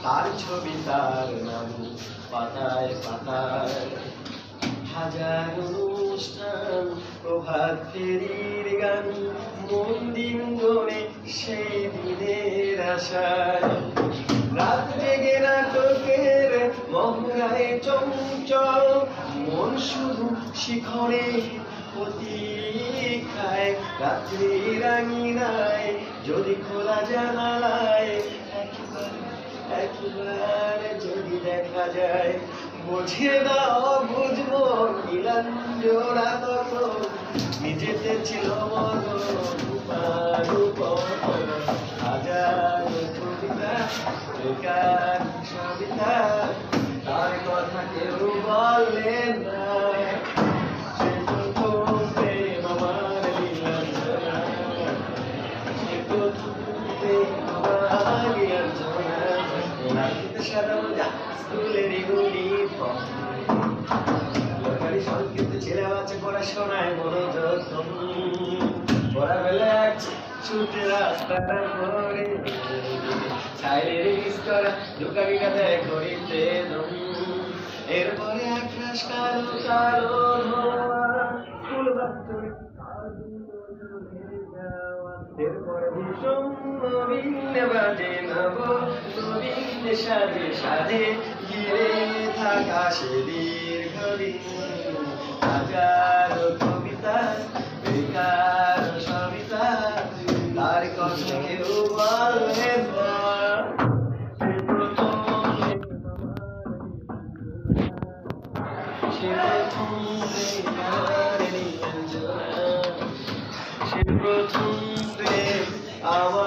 তার ছবি তার নাম পাতায় পাতায়। হাজার অনুষ্ঠান প্রভাত ফেরির গান, মন দিন গড়ে সেই দিনের আশায়। রাত জেগে নাটকের মহড়ায় চঞ্চল, মন শুধু শিখরে প্রতীক্ষায়। রাত্রির আঙিনায় যদি খোলা জানালায় একবার যদি দেখা যায়, বুঝে দাও বুঝবো নীলাঞ্জনা তখন নিজেতে ছিল হাজার কবিতা বেকার সবিতা, তার কথা কেউ বলে না। সে প্রথম প্রেম আমার নীলাঞ্জনা, সে প্রথম প্রেম আমার নীলাঞ্জনা। স্কুলের ইউনিফর্ম, সরকারি সংক্ষিপ্ত ছেলে আছে পড়াশোনায় মনোযোগ কম। পড়াবেলা ছুটে রাস্তার পরে চাইলে রিলিজ করা দোকানি কাদায় করিতে দম। এরপরে আকাশ কালো কালো ধোয়া, স্কুল বাচ্চা এরপরে ভীষণ নবীন বাজে নব নবীন সাজে সাজে ঘিরে থাকা সে দীর্ঘদিন। হাজার কবিতা বেকার সবিতা, তার কথা কেউ বলে না। সে প্রথম বেকার নীলাঞ্জনা, সে প্রথম প্রেম আমার।